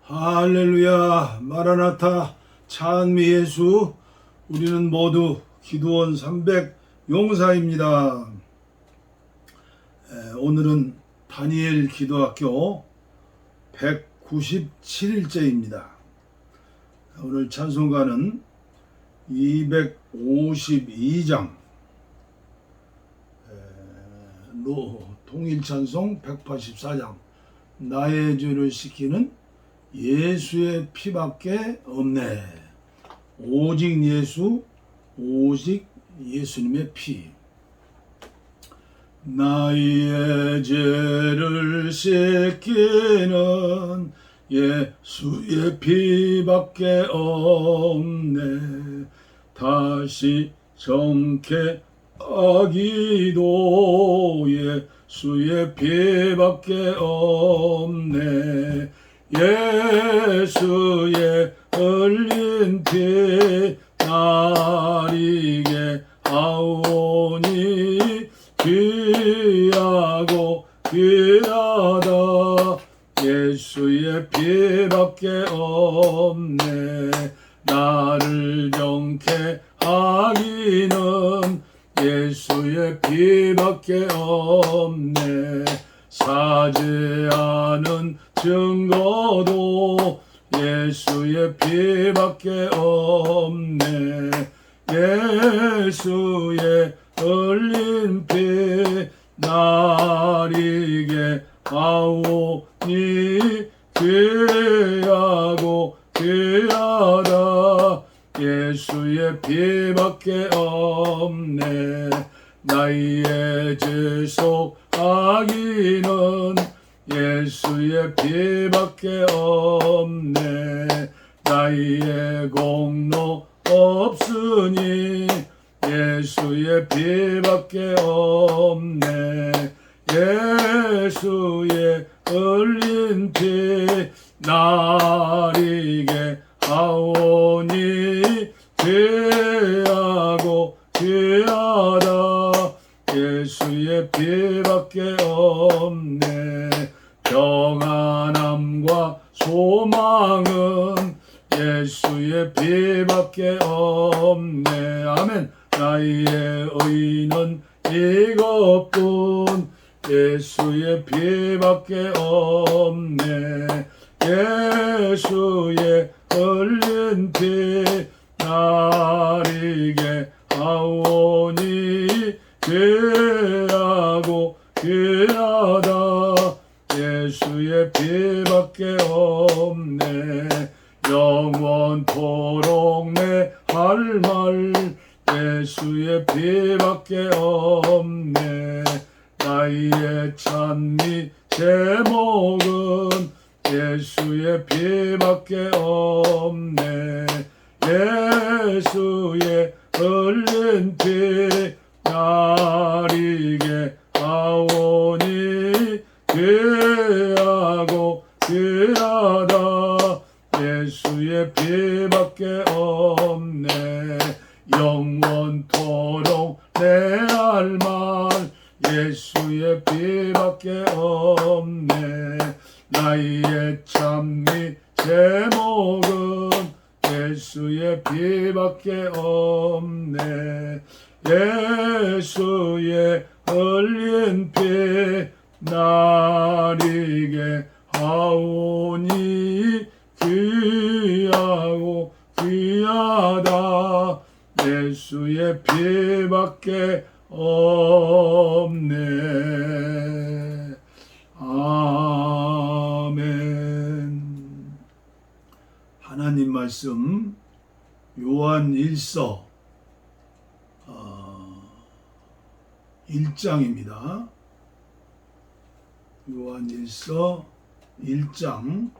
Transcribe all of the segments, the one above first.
할렐루야, 마라나타, 찬미 예수. 우리는 모두 기도원 300 용사입니다. 오늘은 다니엘 기도학교 197일째입니다. 오늘 찬송가는 252장, 통일찬송 184장, 나의 죄를 씻기는 예수의 피밖에 없네. 오직 예수, 오직 예수님의 피. 나의 죄를 씻기는 예수의 피밖에 없네. 다시 정케하기도 예수의 피밖에 없네. 예수의 흘린 피 나리게 하오니 귀하고 귀하다. 예수의 피밖에 없네. 나를 정케 하기는 예수의 피밖에 없네. 사죄하는 증거도 예수의 피밖에 없네. 예수의 흘린 피 나리게 하오니 귀하고 귀하다. 예수의 피밖에 없네. 나의 죄 속하기는 예수의 피밖에 없네. 나의 공로 없으니 예수의 피밖에 없네. 예수의 흘린 피 나리게 하오니 귀하고 귀하다. 예수의 피밖에 없네. 평안함과 소망은 예수의 피밖에 없네. 아멘. 나의 의는 이것뿐 예수의 피밖에 없네. 예수의 흘린 피 나리게 하오니 귀하고 귀하다. 예수의 피밖에 없네. 영원토록 내 할 말 예수의 피밖에 없네. 나의 찬미 제목은 예수의 피밖에 없네. 예수의 흘린 피 나리게 하오니 귀하고 귀하다. 예수의 피밖에 없네. 영원토록 내 할 말 예수의 피밖에 없네. 나의 찬미 제목은 예수의 피밖에 없네. 예수의 흘린 피 나리게 하오니 귀하고 귀하다. 예수의 피밖에 없네. 아멘. 하나님 말씀 요한 1서 1장입니다. 요한 1서 1장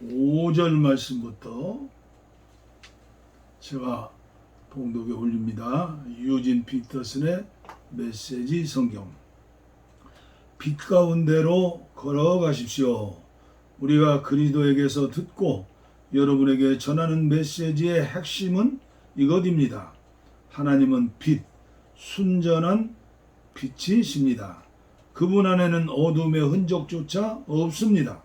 5절 말씀부터 제가 봉독에 올립니다. 유진 피터슨의 메시지 성경. 빛 가운데로 걸어가십시오. 우리가 그리스도에게서 듣고 여러분에게 전하는 메시지의 핵심은 이것입니다. 하나님은 빛, 순전한 빛이십니다. 그분 안에는 어둠의 흔적조차 없습니다.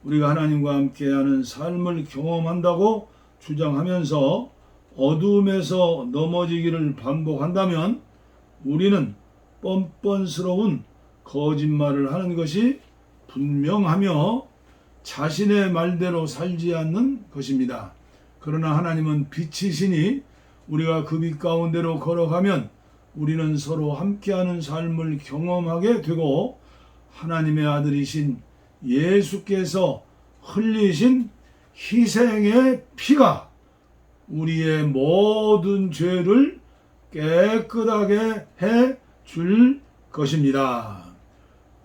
우리가 하나님과 함께하는 삶을 경험한다고 주장하면서 어둠에서 넘어지기를 반복한다면 우리는 뻔뻔스러운 거짓말을 하는 것이 분명하며 자신의 말대로 살지 않는 것입니다. 그러나 하나님은 빛이시니 우리가 그 빛 가운데로 걸어가면 우리는 서로 함께하는 삶을 경험하게 되고 하나님의 아들이신 예수께서 흘리신 희생의 피가 우리의 모든 죄를 깨끗하게 해 줄 것입니다.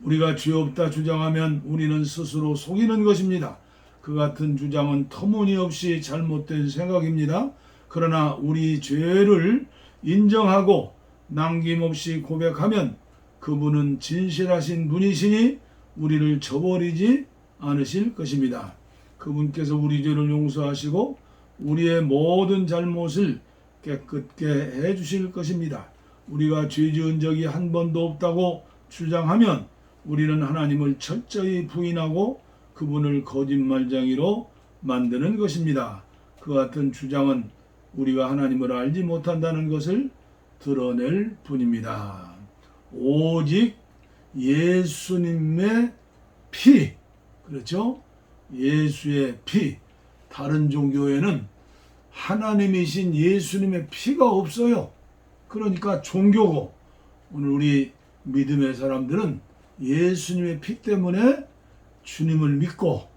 우리가 죄 없다 주장하면 우리는 스스로 속이는 것입니다. 그 같은 주장은 터무니없이 잘못된 생각입니다. 그러나 우리 죄를 인정하고 남김없이 고백하면 그분은 진실하신 분이시니 우리를 저버리지 않으실 것입니다. 그분께서 우리 죄를 용서하시고 우리의 모든 잘못을 깨끗게 해주실 것입니다. 우리가 죄 지은 적이 한 번도 없다고 주장하면 우리는 하나님을 철저히 부인하고 그분을 거짓말쟁이로 만드는 것입니다. 그 같은 주장은 우리가 하나님을 알지 못한다는 것을 드러낼 뿐입니다. 오직 예수님의 피, 그렇죠? 예수의 피. 다른 종교에는 하나님이신 예수님의 피가 없어요. 그러니까 종교고, 오늘 우리 믿음의 사람들은 예수님의 피 때문에 주님을 믿고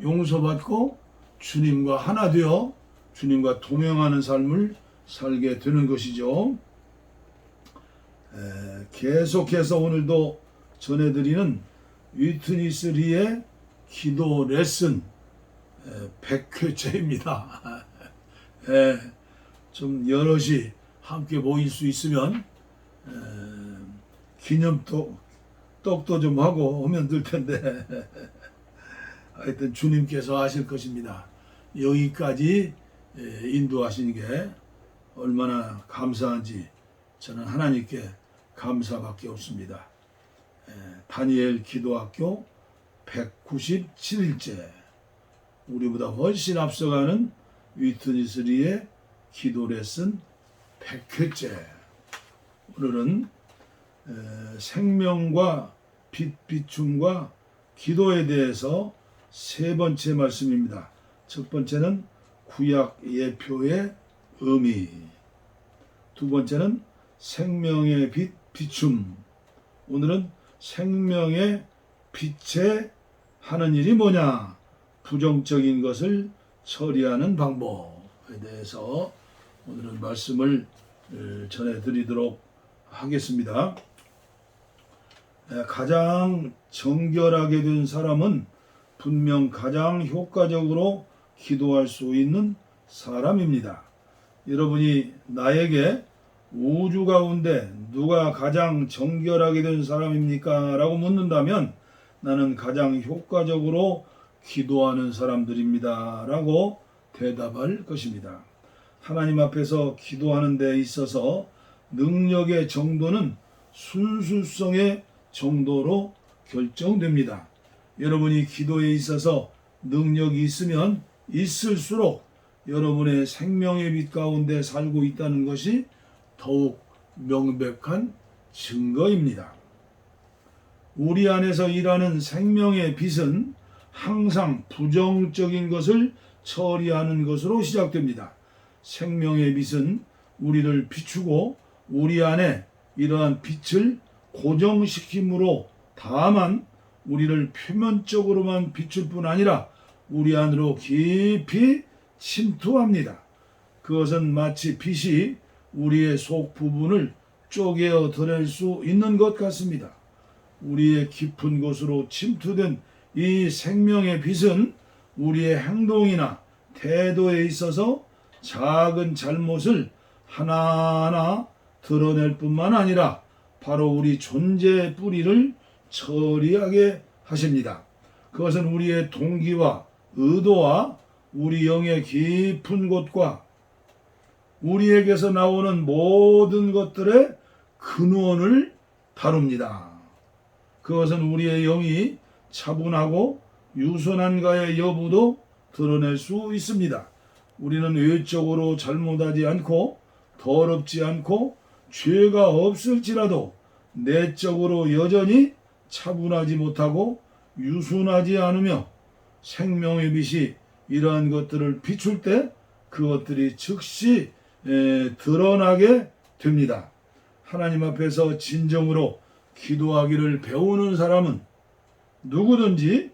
용서받고 주님과 하나 되어 주님과 동행하는 삶을 살게 되는 것이죠. 계속해서 오늘도 전해드리는 위트니스 리의 기도 레슨 100회째입니다. 좀 여럿이 함께 모일 수 있으면 떡도 좀 하고 오면 될 텐데 하여튼 주님께서 하실 것입니다. 여기까지 인도하신 게 얼마나 감사한지 저는 하나님께 감사밖에 없습니다. 다니엘 기도학교 197일째 우리보다 훨씬 앞서가는 위트니스 리의 기도 레슨 100회째. 오늘은 생명과 빛, 비춤과 기도에 대해서 세 번째 말씀입니다. 첫 번째는 구약 예표의 의미, 두 번째는 생명의 빛, 비춤. 오늘은 생명의 빛에 하는 일이 뭐냐, 부정적인 것을 처리하는 방법에 대해서 오늘은 말씀을 전해드리도록 하겠습니다. 가장 정결하게 된 사람은 분명 가장 효과적으로 기도할 수 있는 사람입니다. 여러분이 나에게 우주 가운데 누가 가장 정결하게 된 사람입니까? 라고 묻는다면 나는 가장 효과적으로 기도하는 사람들입니다. 라고 대답할 것입니다. 하나님 앞에서 기도하는 데 있어서 능력의 정도는 순수성의 정도로 결정됩니다. 여러분이 기도에 있어서 능력이 있으면 있을수록 여러분의 생명의 빛 가운데 살고 있다는 것이 더욱 명백한 증거입니다. 우리 안에서 일하는 생명의 빛은 항상 부정적인 것을 처리하는 것으로 시작됩니다. 생명의 빛은 우리를 비추고 우리 안에 이러한 빛을 고정시킴으로 다만 우리를 표면적으로만 비출 뿐 아니라 우리 안으로 깊이 침투합니다. 그것은 마치 빛이 우리의 속 부분을 쪼개어 드릴 수 있는 것 같습니다. 우리의 깊은 곳으로 침투된 이 생명의 빛은 우리의 행동이나 태도에 있어서 작은 잘못을 하나하나 드러낼 뿐만 아니라 바로 우리 존재의 뿌리를 처리하게 하십니다. 그것은 우리의 동기와 의도와 우리 영의 깊은 곳과 우리에게서 나오는 모든 것들의 근원을 다룹니다. 그것은 우리의 영이 차분하고 유순한가의 여부도 드러낼 수 있습니다. 우리는 외적으로 잘못하지 않고 더럽지 않고 죄가 없을지라도 내적으로 여전히 차분하지 못하고 유순하지 않으며 생명의 빛이 이러한 것들을 비출 때 그것들이 즉시 드러나게 됩니다. 하나님 앞에서 진정으로 기도하기를 배우는 사람은 누구든지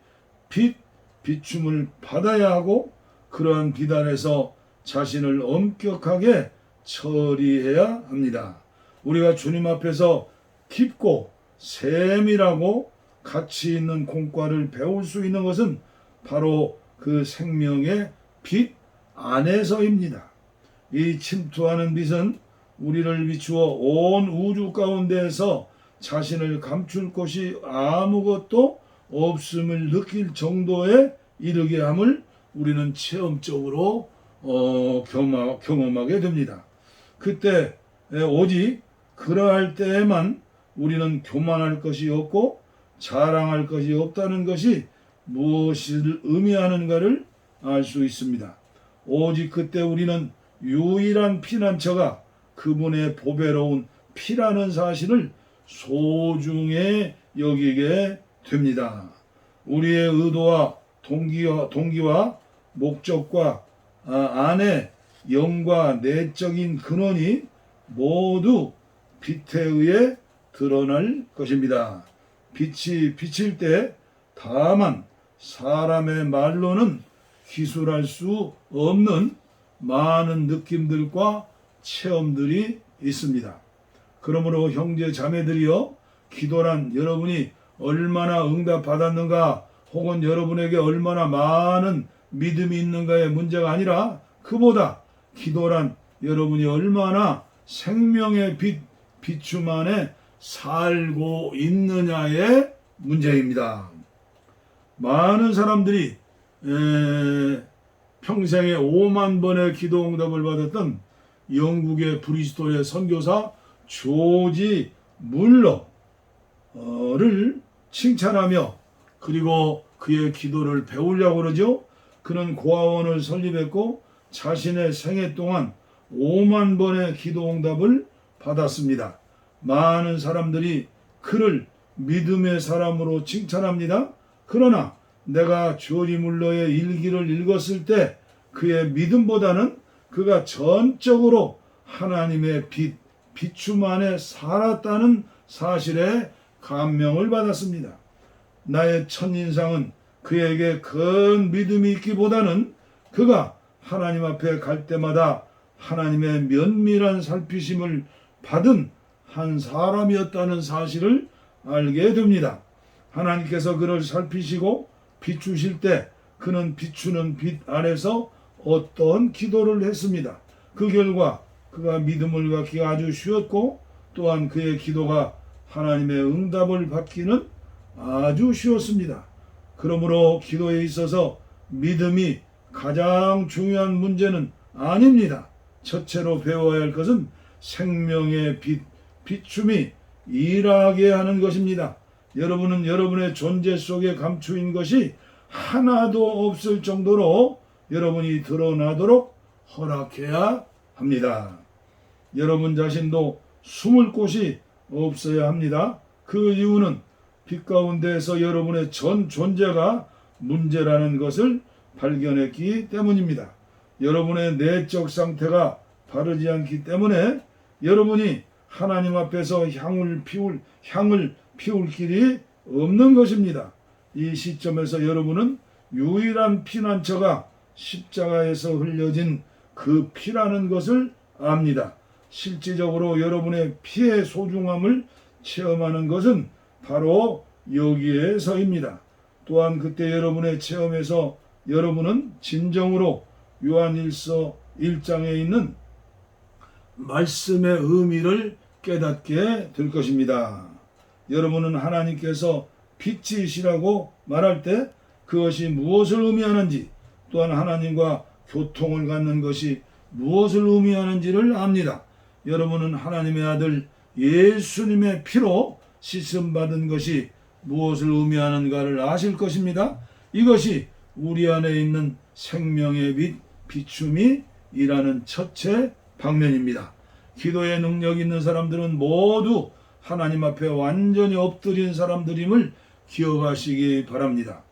비춤을 받아야 하고 그러한 비단에서 자신을 엄격하게 처리해야 합니다. 우리가 주님 앞에서 깊고 세밀하고 가치 있는 공과를 배울 수 있는 것은 바로 그 생명의 빛 안에서입니다. 이 침투하는 빛은 우리를 비추어 온 우주 가운데에서 자신을 감출 곳이 아무것도 없음을 느낄 정도에 이르게 함을 우리는 체험적으로 경험하게 됩니다. 그때 오직 그러할 때에만 우리는 교만할 것이 없고 자랑할 것이 없다는 것이 무엇을 의미하는가를 알 수 있습니다. 오직 그때 우리는 유일한 피난처가 그분의 보배로운 피라는 사실을 소중히 여기게 됩니다. 우리의 의도와 동기와 목적과 안에 영과 내적인 근원이 모두 빛에 의해 드러날 것입니다. 빛이 비칠 때 다만 사람의 말로는 기술할 수 없는 많은 느낌들과 체험들이 있습니다. 그러므로 형제 자매들이여, 기도란 여러분이 얼마나 응답받았는가 혹은 여러분에게 얼마나 많은 믿음이 있는가의 문제가 아니라 그보다 기도란 여러분이 얼마나 생명의 비춤 안에 살고 있느냐의 문제입니다. 많은 사람들이 평생에 5만 번의 기도 응답을 받았던 영국의 브리스톨의 선교사 조지 물러를 칭찬하며 그리고 그의 기도를 배우려고 그러죠. 그는 고아원을 설립했고 자신의 생애 동안 5만 번의 기도 응답을 받았습니다. 많은 사람들이 그를 믿음의 사람으로 칭찬합니다. 그러나 내가 조지 물러의 일기를 읽었을 때 그의 믿음보다는 그가 전적으로 하나님의 비춤 안에 살았다는 사실에 감명을 받았습니다. 나의 첫인상은 그에게 큰 믿음이 있기보다는 그가 하나님 앞에 갈 때마다 하나님의 면밀한 살피심을 받은 한 사람이었다는 사실을 알게 됩니다. 하나님께서 그를 살피시고 비추실 때 그는 비추는 빛 안에서 어떤 기도를 했습니다. 그 결과 그가 믿음을 갖기가 아주 쉬웠고 또한 그의 기도가 하나님의 응답을 받기는 아주 쉬웠습니다. 그러므로 기도에 있어서 믿음이 가장 중요한 문제는 아닙니다. 첫째로 배워야 할 것은 생명의 비춤이 일하게 하는 것입니다. 여러분은 여러분의 존재 속에 감추인 것이 하나도 없을 정도로 여러분이 드러나도록 허락해야 합니다. 여러분 자신도 숨을 곳이 없어야 합니다. 그 이유는 빛 가운데에서 여러분의 전 존재가 문제라는 것을 발견했기 때문입니다. 여러분의 내적 상태가 바르지 않기 때문에 여러분이 하나님 앞에서 향을 피울 길이 없는 것입니다. 이 시점에서 여러분은 유일한 피난처가 십자가에서 흘려진 그 피라는 것을 압니다. 실질적으로 여러분의 피의 소중함을 체험하는 것은 바로 여기에서입니다. 또한 그때 여러분의 체험에서 여러분은 진정으로 요한일서 1장에 있는 말씀의 의미를 깨닫게 될 것입니다. 여러분은 하나님께서 빛이시라고 말할 때 그것이 무엇을 의미하는지, 또한 하나님과 교통을 갖는 것이 무엇을 의미하는지를 압니다. 여러분은 하나님의 아들 예수님의 피로 씻음 받은 것이 무엇을 의미하는가를 아실 것입니다. 이것이 우리 안에 있는 생명의 빛, 비춤이 일하는 첫째 방면입니다. 기도의 능력 있는 사람들은 모두 하나님 앞에 완전히 엎드린 사람들임을 기억하시기 바랍니다.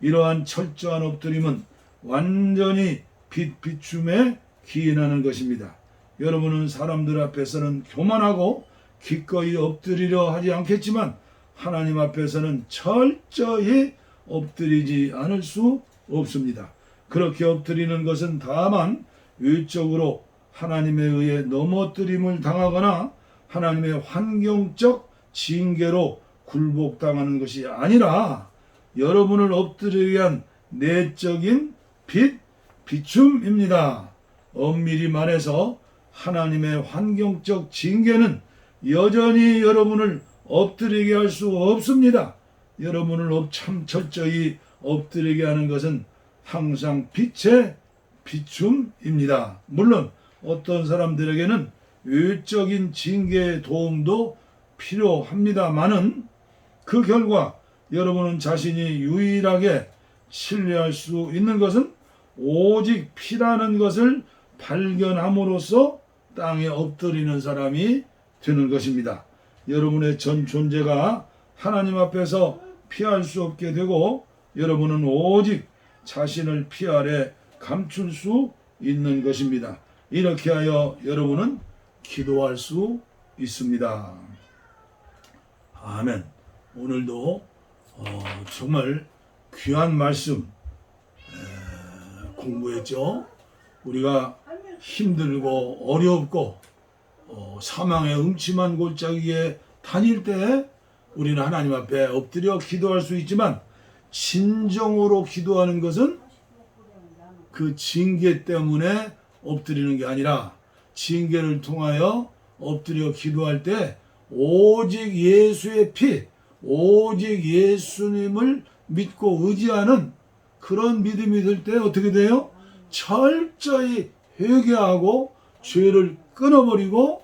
이러한 철저한 엎드림은 완전히 빛, 비춤에 기인하는 것입니다. 여러분은 사람들 앞에서는 교만하고 기꺼이 엎드리려 하지 않겠지만 하나님 앞에서는 철저히 엎드리지 않을 수 없습니다. 그렇게 엎드리는 것은 다만 외적으로 하나님에 의해 넘어뜨림을 당하거나 하나님의 환경적 징계로 굴복당하는 것이 아니라 여러분을 엎드리게 한 내적인 빛, 비춤입니다. 엄밀히 말해서 하나님의 환경적 징계는 여전히 여러분을 엎드리게 할 수 없습니다. 여러분을 참 철저히 엎드리게 하는 것은 항상 빛의 비춤입니다. 물론 어떤 사람들에게는 외적인 징계의 도움도 필요합니다만은 그 결과 여러분은 자신이 유일하게 신뢰할 수 있는 것은 오직 피라는 것을 발견함으로써 땅에 엎드리는 사람이 되는 것입니다. 여러분의 전 존재가 하나님 앞에서 피할 수 없게 되고 여러분은 오직 자신을 피 아래 감출 수 있는 것입니다. 이렇게 하여 여러분은 기도할 수 있습니다. 아멘. 오늘도 정말 귀한 말씀 공부했죠. 우리가 힘들고 어렵고 사망의 음침한 골짜기에 다닐 때 우리는 하나님 앞에 엎드려 기도할 수 있지만 진정으로 기도하는 것은 그 징계 때문에 엎드리는 게 아니라 징계를 통하여 엎드려 기도할 때 오직 예수의 피, 오직 예수님을 믿고 의지하는 그런 믿음이 들 때 어떻게 돼요? 철저히 회개하고 죄를 끊어버리고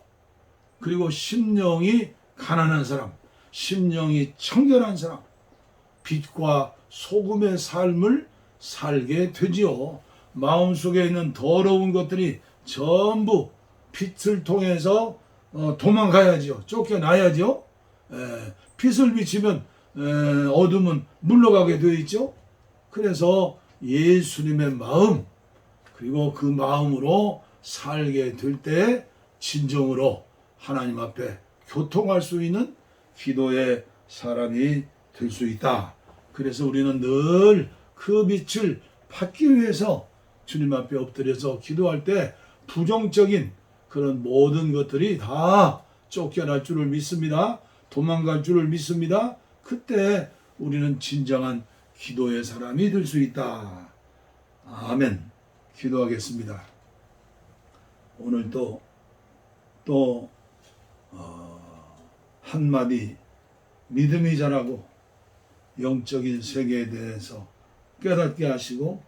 그리고 심령이 가난한 사람, 심령이 청결한 사람, 빛과 소금의 삶을 살게 되지요. 마음속에 있는 더러운 것들이 전부 빛을 통해서 도망가야지요. 쫓겨나야지요. 빛을 비치면 어둠은 물러가게 되어 있죠. 그래서 예수님의 마음 그리고 그 마음으로 살게 될 때 진정으로 하나님 앞에 교통할 수 있는 기도의 사람이 될 수 있다. 그래서 우리는 늘 그 빛을 받기 위해서 주님 앞에 엎드려서 기도할 때 부정적인 그런 모든 것들이 다 쫓겨날 줄을 믿습니다. 도망갈 줄을 믿습니다. 그때 우리는 진정한 기도의 사람이 될 수 있다. 아멘. 기도하겠습니다. 오늘 또 한마디 믿음이 자라고 영적인 세계에 대해서 깨닫게 하시고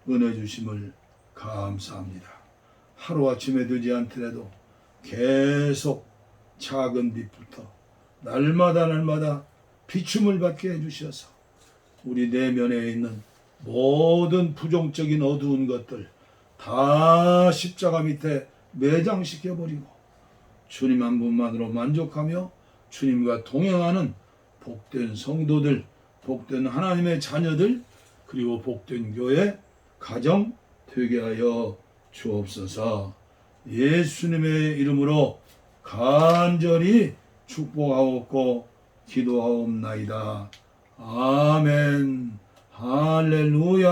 은혜 주심을 감사합니다. 하루아침에 되지 않더라도 계속 작은 빛부터 날마다 비춤을 받게 해주셔서 우리 내면에 있는 모든 부정적인 어두운 것들 다 십자가 밑에 매장시켜버리고 주님 한 분만으로 만족하며 주님과 동행하는 복된 성도들, 복된 하나님의 자녀들, 그리고 복된 교회, 가정 되게 하여 주옵소서. 예수님의 이름으로 간절히 축복하옵고 기도하옵나이다. 아멘. 할렐루야.